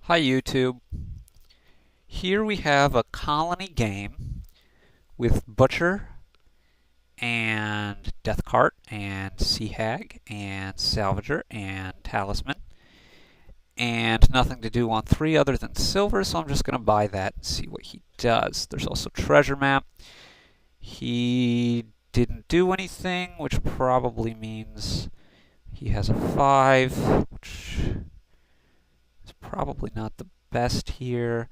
Hi YouTube. Here we have a colony game with Butcher and Deathcart and Sea Hag and Salvager and Talisman and nothing to do on 3 other than silver, so I'm just going to buy that and see what he does. There's also Treasure Map. He didn't do anything, which probably means he has a 5, which is probably not the best here.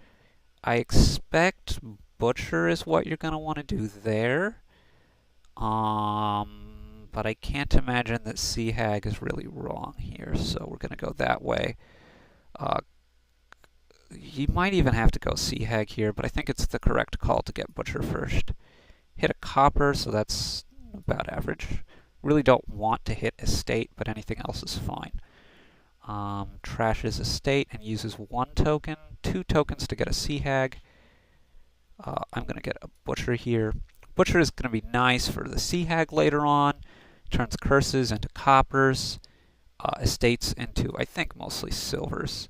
I expect Butcher is what you're going to want to do there. But I can't imagine that Sea Hag is really wrong here, so we're going to go that way. Uh, you might even have to go Sea Hag here, but I think it's the correct call to get Butcher first. Hit a copper, so that's about average. Really don't want to hit Estate, but anything else is fine. Trashes Estate and uses 1 token, 2 tokens to get a Sea Hag. I'm going to get a Butcher here. Butcher is going to be nice for the Sea Hag later on. Turns curses into coppers, estates into, I think, mostly silvers.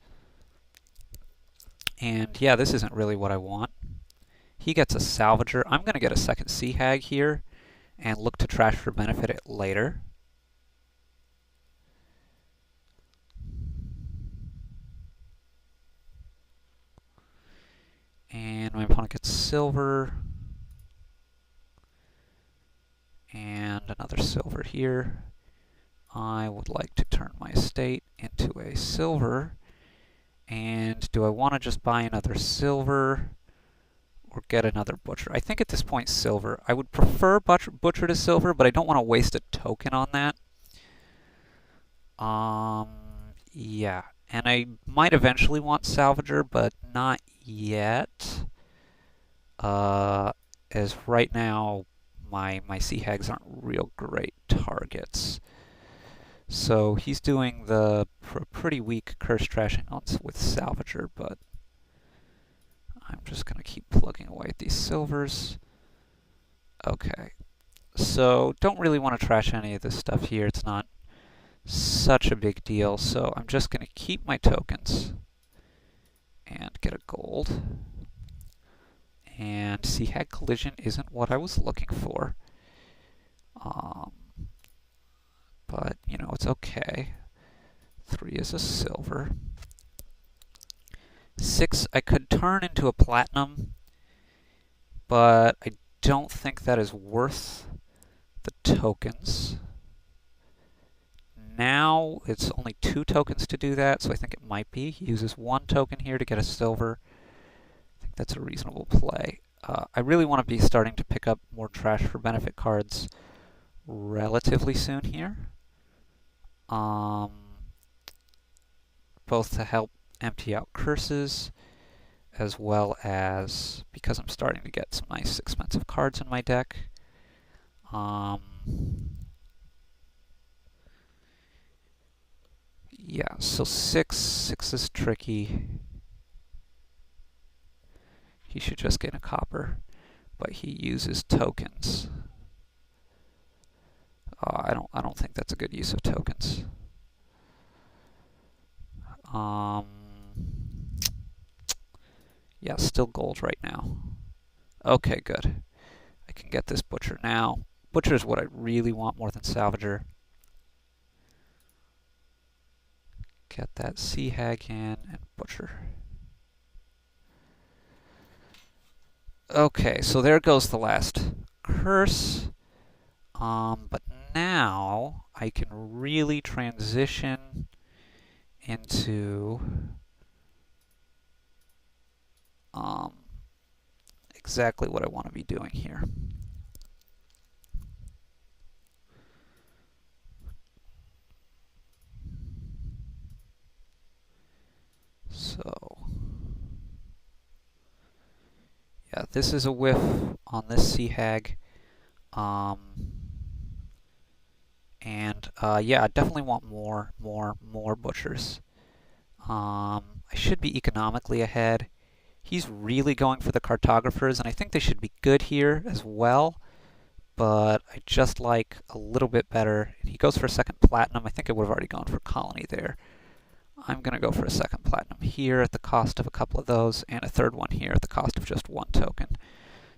And yeah, this isn't really what I want. He gets a Salvager. I'm going to get a second Sea Hag here and look to trash for benefit it later. And my opponent gets silver. And another silver here. I would like to turn my estate into a silver. And do I want to just buy another silver or get another Butcher? I think at this point silver. I would prefer Butcher to silver, but I don't want to waste a token on that. Yeah. And I might eventually want Salvager, but not yet. As right now, my Sea Hags aren't real great targets. So he's doing the pretty weak curse trashing with Salvager, but I'm just going to keep plugging away at these silvers. Okay. So don't really want to trash any of this stuff here. It's not such a big deal, so I'm just going to keep my tokens and get a gold. And Sea Hag Collision isn't what I was looking for. But, you know, it's okay. 3 is a silver. 6 I could turn into a platinum, but I don't think that is worth the tokens. Now it's only 2 tokens to do that, so I think it might be. He uses 1 token here to get a silver. I think that's a reasonable play. I really want to be starting to pick up more trash for benefit cards relatively soon here. Both to help empty out curses, as well as because I'm starting to get some nice expensive cards in my deck. Yeah, so 6 is tricky. He should just get a copper, but he uses tokens. I don't think that's a good use of tokens. Yeah, still gold right now. Okay, good. I can get this Butcher now. Butcher is what I really want more than Salvager. Get that Sea Hag in and Butcher. Okay, so there goes the last curse. But now I can really transition into exactly what I want to be doing here. So, yeah, this is a whiff on this Sea Hag. Yeah, I definitely want more Butchers. I should be economically ahead. He's really going for the Cartographers, and I think they should be good here as well. But I just like a little bit better. He goes for a second Platinum. I think I would have already gone for Colony there. I'm going to go for a second platinum here at the cost of a couple of those, and a third one here at the cost of just one token.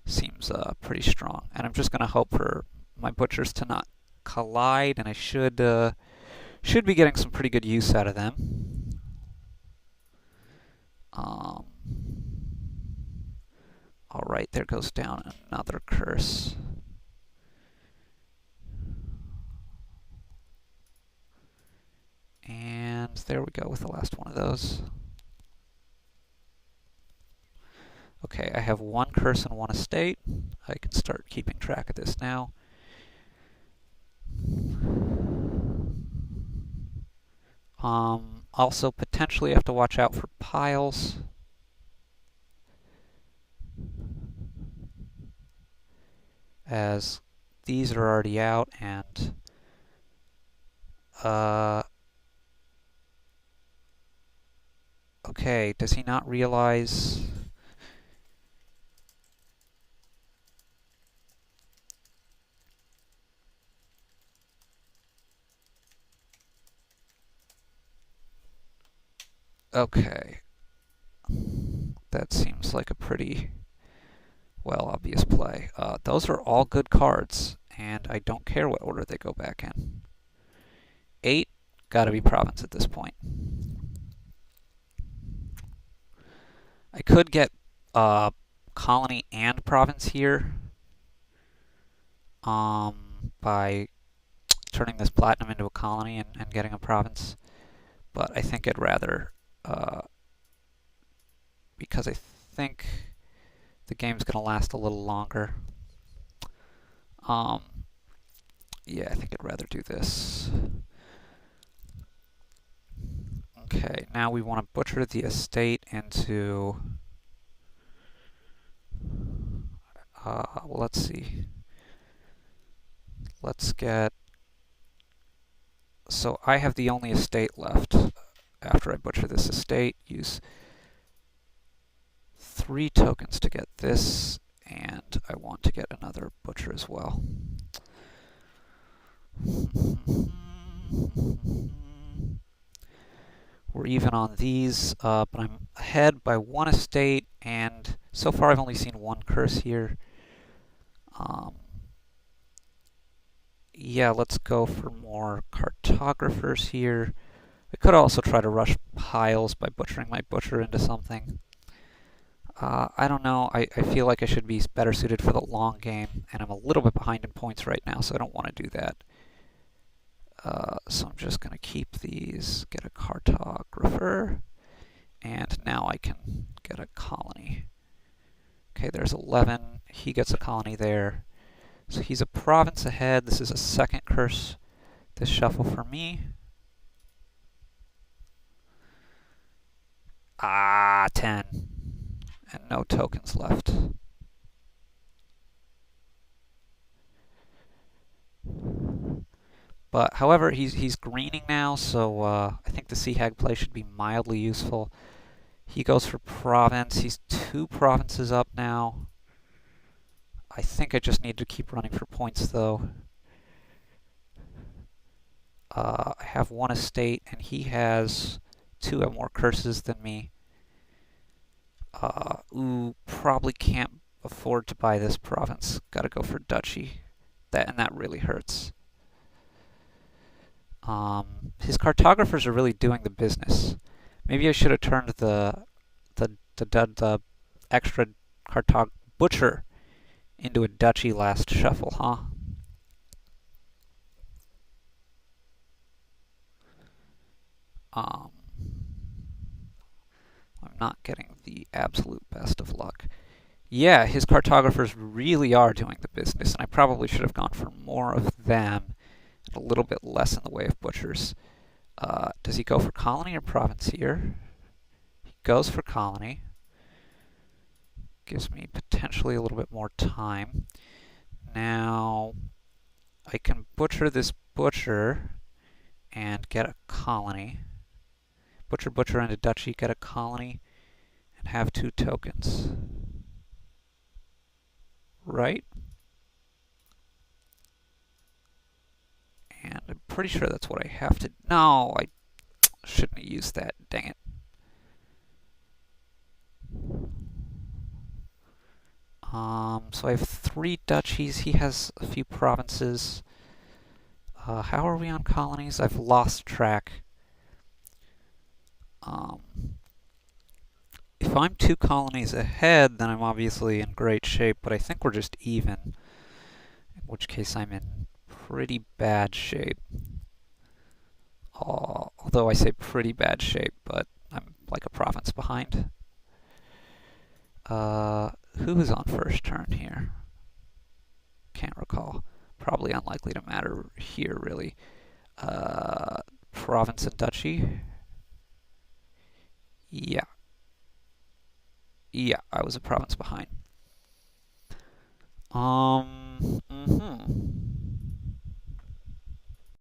Seems pretty strong. And I'm just going to hope for my butchers to not collide, and I should be getting some pretty good use out of them. Alright, there goes down another curse. And there we go with the last one of those. Okay, I have one curse and one estate. I can start keeping track of this now. Also, potentially have to watch out for piles. As these are already out, and okay, does he not realize? Okay, that seems like a pretty well obvious play. Those are all good cards, and I don't care what order they go back in. 8, gotta be province at this point. I could get colony and province here by turning this platinum into a colony and getting a province, but I think I'd rather, because I think the game's going to last a little longer. Yeah, I think I'd rather do this. Okay, now we want to butcher the estate into... well, let's see. Let's get... So I have the only estate left after I butcher this estate. Use 3 tokens to get this, and I want to get another butcher as well. We're even on these, but I'm ahead by 1 estate, and so far I've only seen 1 curse here. Yeah, let's go for more cartographers here. I could also try to rush piles by butchering my butcher into something. I don't know, I feel like I should be better suited for the long game, and I'm a little bit behind in points right now, so I don't want to do that. So I'm just going to keep these, get a cartographer, and now I can get a colony. Okay, there's 11. He gets a colony there. So he's a province ahead. This is a second curse this shuffle for me. 10. And no tokens left. But however, he's greening now, so I think the Sea Hag play should be mildly useful. He goes for province. He's 2 provinces up now. I think I just need to keep running for points, though. I have 1 estate, and he has 2 more curses than me. Ooh, probably can't afford to buy this province. Gotta go for duchy. That really hurts. His cartographers are really doing the business. Maybe I should have turned the extra butcher into a duchy last shuffle, huh? I'm not getting the absolute best of luck. Yeah, his cartographers really are doing the business, and I probably should have gone for more of them and a little bit less in the way of butchers. Does he go for colony or province here? He goes for colony. Gives me potentially a little bit more time. Now, I can butcher this butcher and get a colony. Butcher into duchy, get a colony, and have 2 tokens. Right? And I'm pretty sure that's what I have to... No, Shouldn't have used that, dang it. So I have 3 duchies. He has a few provinces. How are we on colonies? I've lost track. Um, if I'm 2 colonies ahead, then I'm obviously in great shape, but I think we're just even, in which case I'm in pretty bad shape. Although I say pretty bad shape, but I'm like a province behind. Who is on first turn here? Can't recall. Probably unlikely to matter here, really. Province and duchy. Yeah, yeah, I was a province behind.